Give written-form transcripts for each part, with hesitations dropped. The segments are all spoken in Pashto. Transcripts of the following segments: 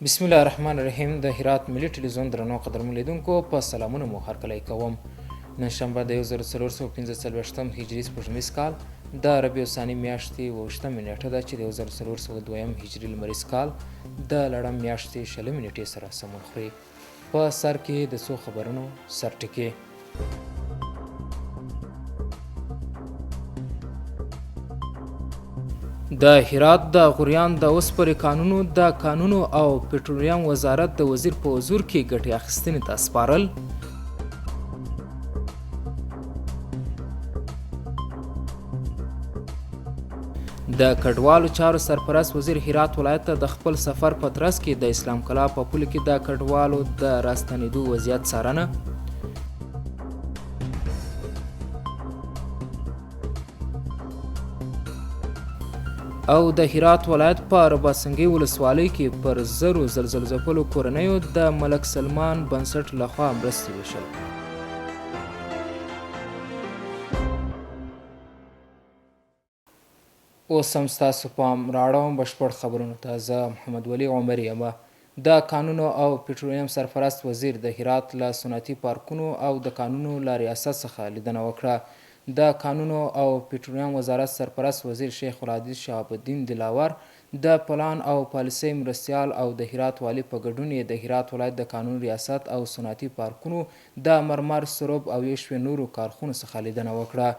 بسم الله الرحمن الرحیم. د هرات ملي ټلویزیون درنو قدرمن لیدونکو په سلامونه مو هرکلی کوم. نن شنبه د 1445 هجري سپوږمیز کال د ربیع الثاني میاشتې 28 نیټه ده چې د 1402 هجري لمریز کال د لړم میاشتې 20 نیټې سره سمون خوري. په سر کې د څو خبرونو سرټکي. د هرات د غوریان د اوسپرې کانونو د کانونو او پټرولیم وزارت د وزیر په حضور کې ګټې اخیستنې ته سپارل. د کډوالو چارو سرپرست وزیر هرات ولایت ته د خپل سفر په ترڅ کې د اسلام کلا په پل کې د کډوالو د راستنېدو وضعیت څارنه. او د هرات ولایت په رباطسنګي ولسوالۍ کې پر زرو زلزلو ځپلو کورنیو د ملک سلمان بنسټ لخوا مرستې ویشل. اوس هم ستاسو پام راړوم بشپړ خبرونو ته. زه محمد ولی عمر یم. د کانونو او پټرولیم سرپرست وزیر د هرات له صنعتي پارکونو او د کانونو له ریاست څخه لیدنه وکړه. د کانونو او پټرولیم وزارت سرپرست وزیر شیخ الحدیث شهاب الدین دلاور د پلان او پالیسۍ مرستیال او د هرات والی په ګډون یې د هرات ولایت د قانون ریاست او صنعتي پارکونو د مرمر، سرب او یو شمېر نورو کارخونو څخه لیدنه وکړه.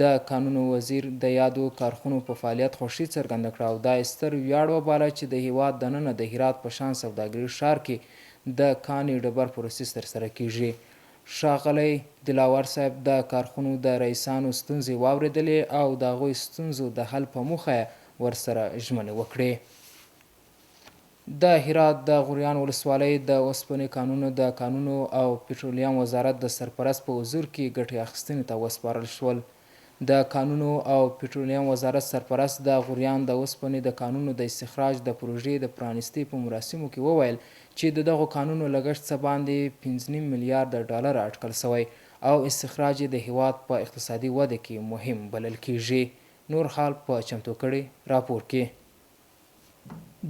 د کانونو وزیر د یادو کارخونو په فعالیت خوښي څرګنده کړه او دا ستر ویاړ وباله چې د هیواد دننه د هرات په شان سوداګریز ښار کې د کاني ډبر پروسس ترسره کیږي. ښاغلی دلاور صاحب د کارخونو د رئیسانو ستونزې واورېدلې او د هغوی ستونزو د حل په موخه ورسره ژمنې وکړې. د هرات د غوریان ولسوالۍ د اوسپنې کانونو د کانونو او پټرولیم وزارت د سرپرست په حضور کې ګټې اخیستنې ته وسپارل شول. د کانونو او پټرولیم وزارت سرپرست د غوریان د اوسپنې د کانونو د استخراج د پروژې د پرانیستۍ په مراسمو کې وویل چې د دغو کانونو لګښت څه باندې 5.5 میلیارډ ډالر اټکل شوی او استخراج د هیواد په اقتصادي وده کې مهم بلل کیږي. نور حال په چمتو کړي راپور کې.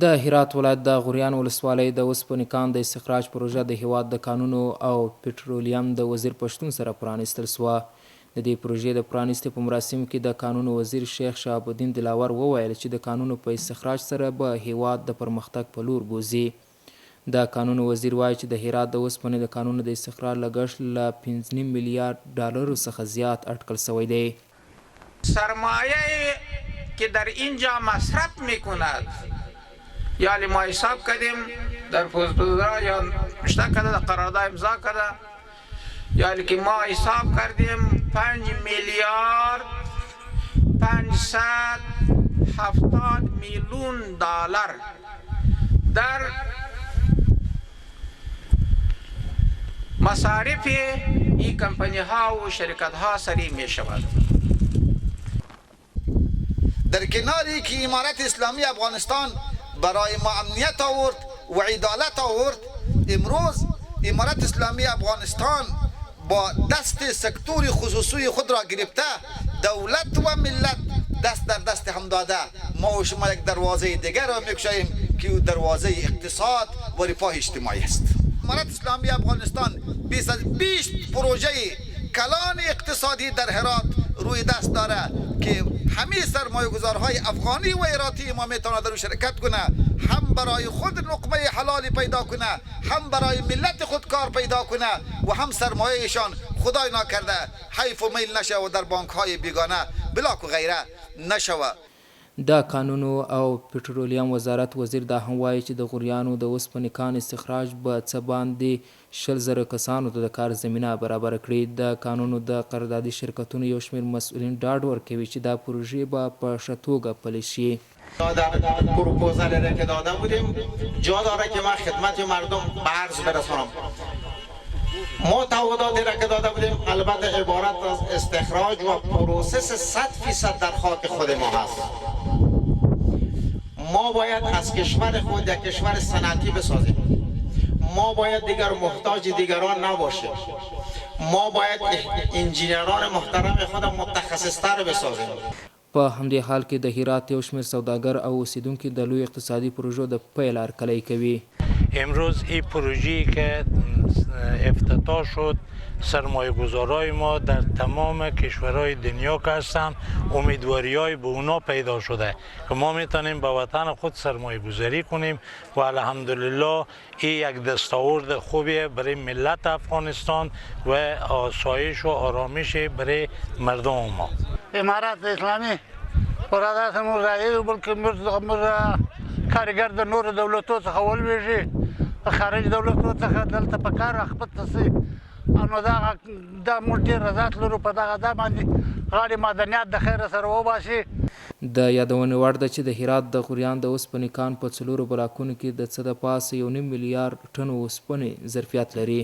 د هرات ولایت د غوریان ولسوالۍ د اوسپنې کان د استخراج پروژه د هیواد د کانونو او پټرولیم د وزیر پشتون سره پرانیستل سوه. د دې پروژې د پرانیستې په مراسمو کې د کانونو وزیر شیخ شهاب الدین دلاور وویل چې د کانونو په استخراج سره به هیواد د پرمختګ په لور بوځي. د کانونو وزیر وایي چې د هرات د اوسپنې د کانونو د استخراج لګښت له 5.5 میلیارد ډالرو څخه زیات اټکل شوی دی. سرمایه که در اینجا مصرف میکند یا ما حساب کردیم در پوزدوزا یا اشتراک کرده در قرارداد امضا کرده یا که ما حساب کردیم 5 میلیارد 570 میلیون دلار در مصارف این کمپانی ها و شرکت ها سری می شود. در کناری که امارت اسلامی افغانستان برای ما امنیت آورد و عدالت آورد، امروز امارت اسلامی افغانستان با دست سکتور خصوصی خود را گرفته، دولت و ملت دست در دست هم داده. ما و شما یک دروازه دیگر را میگشاییم که دروازه اقتصاد و رفاه اجتماعی است. امارت اسلامی افغانستان 20 پروژه کلان اقتصادی در هرات روی دست داره که همه سرمایه گذارهای افغانی و هراتی ما میتونه در شرکت کنه، هم برای خود لقمه حلالی پیدا کنه، هم برای ملت خود کار پیدا کنه و هم سرمایهشان خدای نکرده حیف و میل نشه و در بانک های بیگانه بلاک و غیره نشوه. د کانونو او پټرولیم وزارت وزیر دا هم وایي چې د غوریانو د اوسپنې کان استخراج به څه باندې 100,000 کسانو ته د کار زمینه برابر کړي. د کانونو د قراردادي شرکتونو یو شمېر مسئولین ډاډ ورکوي چې دا پروژې به په ښه توګه پلي شي. پروپوزال را که داده بودیم جا داره که من خدمت مردم به عرض برسانم. ما تعهداتی را که داده بودیم البته عبارت از استخراج و پروسس 100% در خاک خود ما هست. ما باید از کشور خود یک کشور صنعتی بسازیم. ما باید دیگر محتاج دیگران نباشیم. ما باید انجینران محترم خود متخصص‌تر بسازیم. په همدې حال کې د هرات یو شمېر سوداګر او اوسیدونکي د لوی اقتصادي پروژو د پیل هرکلی کوي. امروز این پروژه‌ای که افتتاح شد سرمایه گذارای ما در تمام کشورهای دنیا که هستند امیدواری‌های به اونا پیدا شده که ما میتونیم به وطن خود سرمایه گذاری کنیم و الحمدلله این یک دستاورد خوبیه برای ملت افغانستان و آسایش و آرامش برای مردم ما. امارات اسلامی برادرت مو راغلی بلکې موږ کارګر د نورو دولتو څخه ولویږي خارج دولتو څخه دلته په کار اخپته سي نو دا موږ ډېر رضایت لرو په دغه دا باندې غاړې معدنیات د خیره سره وباسي. د یادونې وړ ده چې د هرات د غوریان د اوسپنې کان په 4 بلاکونو کې د څه د پاسه 1.5 میلیارډ ټن اوسپنې ظرفیت لري.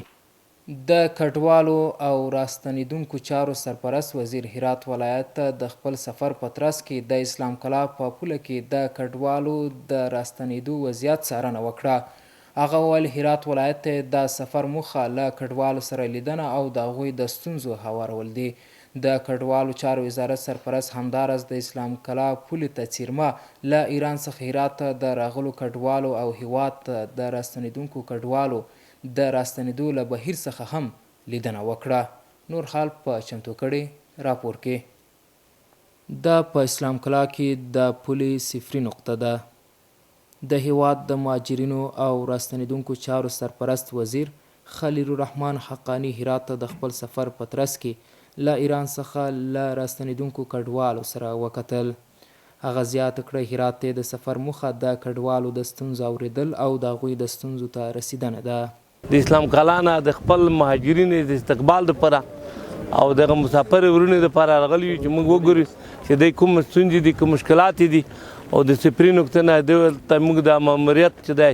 د کډوالو او راستنیدونکو چارو سرپرست وزیر هرات ولایت ته د خپل سفر په ترڅ کې د اسلام کلا په پوله کې د کډوالو د راستنیدو وضعیت څارنه وکړه. هغه وویل هرات ولایت ته د سفر موخه له کډوالو سره لیدنه او د هغوی د ستونزو هوارول دي. د کډوالو چارو وزارت سرپرست همداراز د اسلام کلا پولې ته څیرمه له ایران څخه هرات ته د راغلو کډوالو او هیواد ته د راستنیدونکو کډوالو د راستنیدو له بهیر څخه هم لیدنه وکړه. نور حال په چمتو کړي راپور کې. د په اسلام کلا کې د پولې صفري نقطه ده. د هیواد د مهاجرینو او راستنیدونکو چارو سرپرست وزیر خلیل الرحمن حقانی هرات ته د خپل سفر په ترڅ کې له ایران څخه له راستنیدونکو کډوالو سره وکتل. هغه زیاته کړه هرات ته د سفر موخه د کډوالو د ستونزو اوریدل او د هغوی د ستونزو ته رسیدنه ده. د اسلام کلا نه د خپل مهاجرینو د استقبال لپاره او دغه مسافر ورونو لپاره راغلي یو چې موږ وګورو چې د کوم ستونزې دي کوم مشکلات دي او د صفري نقطه نه دلته موږ د ماموریت چې دی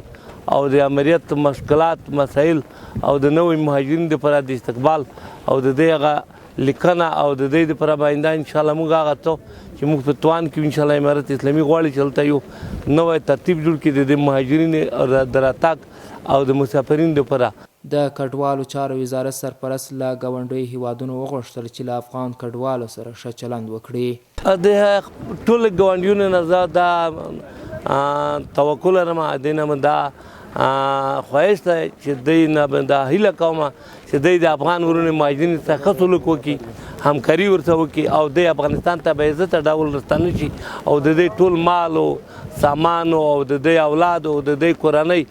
او د امریت مشکلات مسایل او د نوې مهاجرینو لپاره د استقبال او د دې هغه لیکنه او د دې لپاره باندې ان شاء الله موږ هغه ته چې موږ په توان کې ان شاء الله امارت اسلامي غواړي چې هلته یو نوی ترتیب جوړ کړي د مهاجرینو د راتګ او د مسافرینو لپاره. د کډوالو چارو وزارت سرپرست له ګاونډیو هیوادونو وغوښتل چې له افغان کډوالو سره ښه چلند وکړي. د ټولو ګاونډیانو نه زه دا توکل لرم دوی نه دا خواهش ده چې دوی نه دا هیله کوم چې دوی د افغان ورونو مهاجرینو سره ښه سلوک وکړي همکاري ورسره وکړي او دوی افغانستان ته په عزته ډول راستانه شي او د دوی ټول مال او سامان او د دوی اولاد او د دوی کورنۍ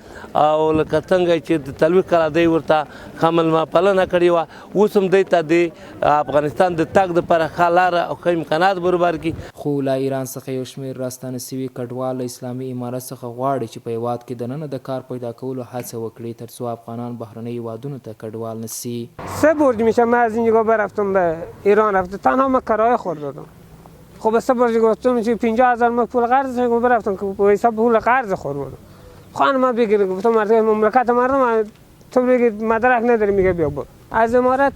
او لکه څنګه چې د 40 کاله دوی ورته ښه مېلمه پالنه کړې وه اوس هم دوی ته د افغانستان د تګ دپاره ښه لاره او ښه امکانات برابر کړي. خو له ایران څخه یو شمېر راستانه سوي کډوال له اسلامي امارت څخه غواړي چې په هیواد کې دننه د کار پیدا کولو هڅه وکړي تر څو افغانان بهرنۍ هیوادونو ته کډوال نشي. 3 برج میشه من از اینجا برفتم به ایران رفتم تنها من کرایه خوردم. خب 3 برج گفتم چه 50000 من پول قرض داشتم برفتم که به حساب پول قرض خوردم. خانم بگیره گفتم مملکت مردم تو بگید مدرک نداری میگه بیا برو. از امارت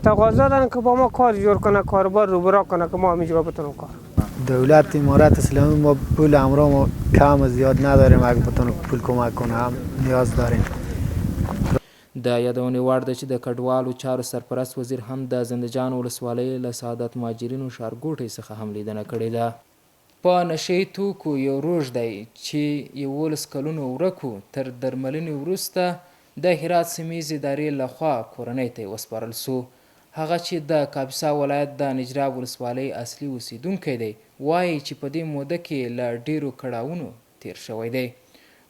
تقاضا دارن که با ما کار جور کنه کاربار رو برا کنه که ما همینجا بتونیم کار. دولت امارت اسلامی ما پول امرا کم زیاد نداریم اگه بتونه پول کمک کنه هم نیاز داریم. د یادونې وړ ده چې د کډوالو چارو سرپرست وزیر هم د زندجان ولسوالۍ له سعادت مهاجرینو ښارګوټي څخه هم لیدنه کړې ده. په نشهیي توکو یو روږ دی چې 11 کلونو ورک و تر درملنې وروسته د هرات سیمیز ادارې لخوا کورنۍ ته وسپارل سو. هغه چې د کاپیسا ولایت د نجراب ولسوالۍ اصلي اوسیدونکی دی وایي چې په دې موده کې له ډیرو کړاوونو تیر شوی دی.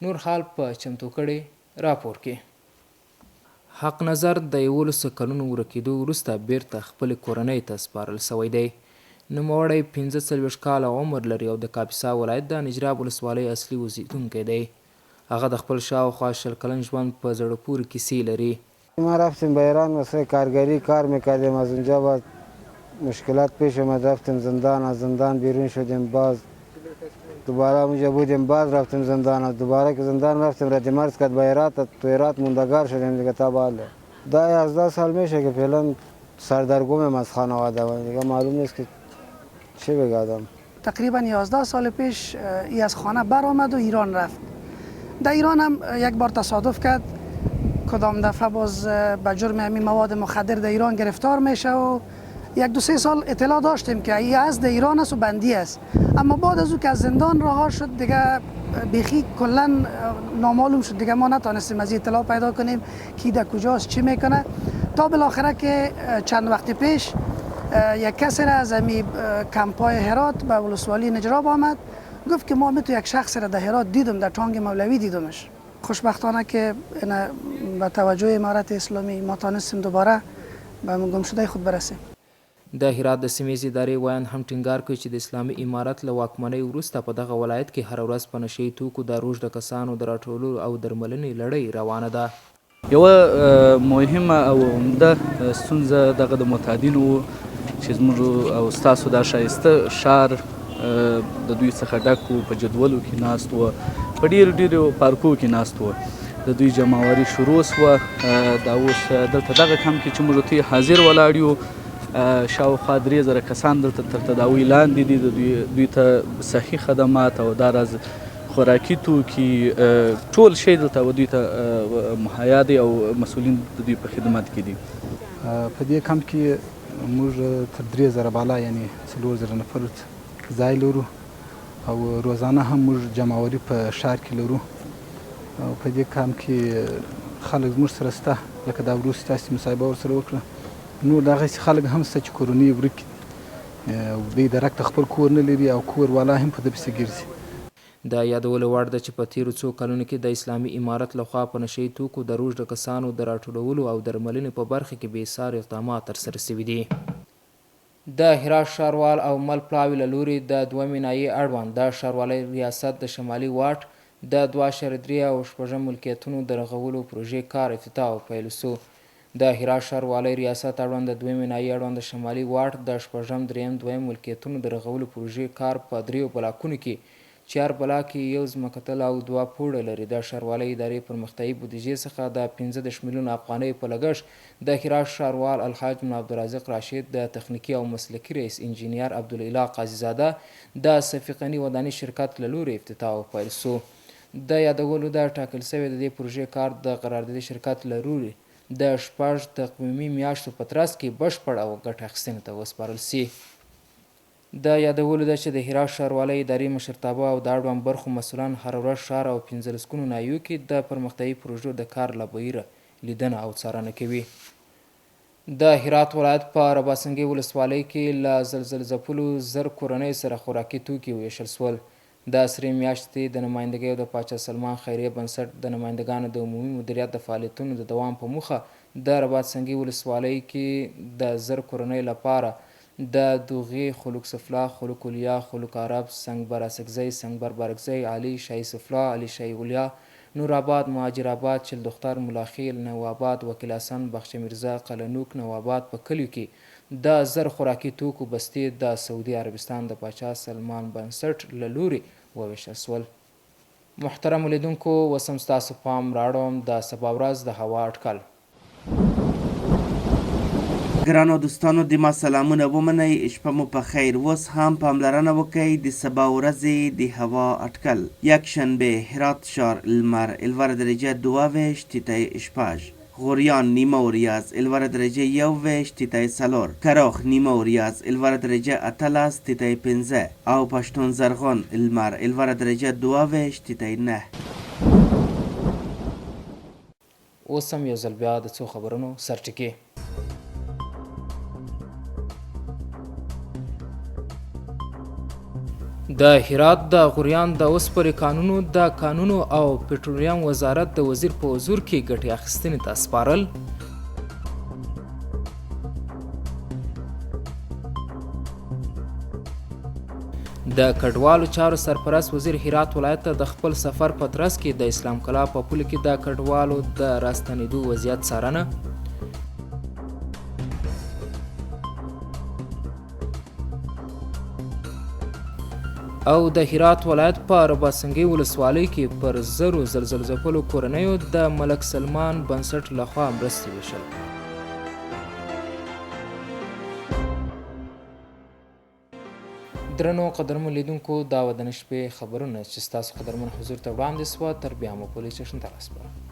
نور حال په چمتو کړي راپور کې. حق نظر د 11 کلونو ورکېدو وروسته بیرته خپل کورنۍ ته سپارل سوی دی. نوموړی 45 کاله عمر لري او د کاپیسا ولایت د نجراب ولسوالۍ اصلي اوسیدونکی دی. هغه د خپل شاوخوا 20 کلن ژوند په زړه پورې کیسې لري. ما رفتیم به ایران واسه کارگری کار میکردیم از اونجا بعد مشکلات پیش اومد رفتیم زندان از زندان بیرون شدیم باز دوباره اونجا بودیم باز رفتیم زندان دوباره که زندان رفتیم رد مرز کرد به هرات تو هرات موندگار شدیم دیگه تا بالا دا 11 سال میشه که فعلا سردرگمیم از خانواده و دیگه معلوم نیست که چه بگم. تقریبا 11 سال پیش ای از خانه برآمد و ایران رفت. در ایران هم یک بار تصادف کرد کدام دفعه باز به جرم همین مواد مخدر در ایران گرفتار میشه و یک دو سه سال اطلاع داشتیم که ای از در ایران است و بندی است، اما بعد از او که از زندان رها شد دیگه بیخی کلا نامعلوم شد، دیگه ما نتونستیم از اطلاع پیدا کنیم کی در کجاست چی میکنه، تا بالاخره که چند وقت پیش یک کسی را از امی کمپای هرات به ولسوالی نجراب آمد، گفت که ما یک شخص را در هرات دیدم، در تانگ مولوی دیدمش. خوشبختانه که با توجه امارت اسلامی ما تانستیم دوباره به گمشده خود برسیم. د هرات د سیمې ادارې ویاند هم ټینګار کوي چې د اسلامي امارت له واکمنۍ وروسته په دغه ولایت کې هره ورځ په نشهیي توکو د روږدو کسانو د راټولولو او درملنې لړۍ روانه ده. یوه مهمه او عمده ستونزه دغه د معتادینو چې زموږ او ستاسو دا ښایسته ښار د دوی څخه ډک و، په جدولو کې ناست و، په ډېرو پارکو کې ناست و، د دوی جمعواري شروع سوه. دا اوس دلته دغه کمپ کې چې موږ ته حاضر ولاړ یو، شاوخوا 3000 کسان دلته تر تداوی لاندې دي، دوی ته صحي خدمات او داراز خوراکي توکي ټول شی دلته دوی ته مهیا دی او مسؤلین د دوی په خدمت کې دي. په دې کمپ کې موږ تر 3000 بالا یعنی 4000 نفر ځای لرو او روزانه هم موږ جمعواري په ښار کې لرو. او په دې کمپ کې خلک زموږ سره شته، لکه دا وروسته تاسې مصاحبه ورسره وکړه. نور دغسې خلک هم شته چې کورنۍ ورک دي، دوی درک خپل کور نه لري او کور والا هم په ده پسې ګرځي. دا یادولو وړ ده چې په تیرو څو کلونو کې د اسلامي امارت لخوا په نشهیي توکو د روږدو کسانو د راټولولو او درملنې په برخه کې بېساري اقدامات ترسره شوي دي. د هرات ښاروال او مل پلاوي له لورې د 2 ناحیې اړوند د ښاروالۍ ریاست د شمالي واټ د 2.3 او 6 ملکیتونو د رغولو پروژې کار افتتاح او پیل سو. د هرات ښاروالۍ ریاست اړوند د 2 ناحیې اړوند د شمالي واټ د 6 3 ملکیتونو د رغولو پروژې کار په 3 بلاکونو کې چې هر بلاک کې یو ځمکتل او 2 پوړه لري. د ښاروالۍ ادارې پرمختیایي بودیجې څخه د 15 میلیون افغانیو په لګښت د هرات ښاروال الحاج من عبدالرازق راشد د تخنیکي او مسلکي رئیس انجینیر عبدالاله قاضیزاده د صفیقني وداني شرکت له لورې افتتاح او پیل سو. د یادولو د ټاکل شوی د دې پروژې کار د قراردادي شرکت له لورې د 6 تقویمي میاشتو په ترڅ کې بشپړ او ګټه اخیستنې ته وسپارل سي. د یادولو ده چې د هرات ښاروالۍ ادارې مشرتابه او د اړوند برخو مسؤلان هره ورځ ښار او 15 ناحیو کې د پرمختیایي پروژو د کار له بهیره لیدنه او څارنه کوي. د هرات ولایت په رباسنګي ولسوالۍ کې له زلزلې ځپلو 1000 کورنیو سره خوراکي توکي ویشل سول. د سرې میاشتې د نمایندګۍ د پاچا سلمان خیریه بنسټ د نمایندګانو د عمومي مدیریت د فعالیتونو د دوام په موخه د رباطسنګي ولسوالۍ کې د 1000 کورنیو لپاره د دوغې، خلوک سفلا، خلوک اولیا، خلوک عرب، سنگبر اسکزی، سنگبر برگزی، علی شاهی سفلا، علی شاهی اولیا، نورآباد، مهاجرآباد، چل دختر، ملاخیل، نوآباد، وکیل حسن، بخش میرزا، قلنوک، نوآباد په کلیو کې د 1000 خوراکي توکو بستې د سعودي عربستان د پاچا سلمان بنسټ له لورې وویشل سول. محترم لیدونکو، اوس هم ستاسو پام راوړم د سبا ورځ د هوا اټکل. ګرانو دوستانو د ما سلامونه ومنئ، شپه مو په خیر. اوس هم پاملرنه وکړئ د سبا ورځې د هوا اټکل. یکشنبه هرات ښار لمر 11 درجه 22 تیتای 6، غوریان نیمه وریاز 11 درجه 21 تیتای 4، کراخ نیمه وریاز 11 درجه 18 تیتای 15 او پشتون زرغون لمر 11 درجه 22 تیتای 9. اوس هم یو ځل بیا د څو خبرونو سرټکي. د هرات د غوریان د اوسپرې کانونو د کانونو او پټرولیم وزارت د وزیر په حضور کې ګټې اخیستنې ته سپارل. د کډوالو چارو سرپرست وزیر هرات ولایت ته د خپل سفر په ترڅ کې د اسلام کلا په پوله کې د کډوالو د راستنېدو وضعیت څارنه. او د هرات ولایت په رباطسنګي ولسوالۍ کې پر 1000 زلزلې ځپلو کورنیو د ملک سلمان بنسټ لخوا مرستې ویشل. درنو قدرمن لیدونکو، دا و د نن شپې خبرونه چې ستاسو قدرمن حضور ته وړاندې سوه. تر بیا مو پولیس سټیشن ته راسپارم.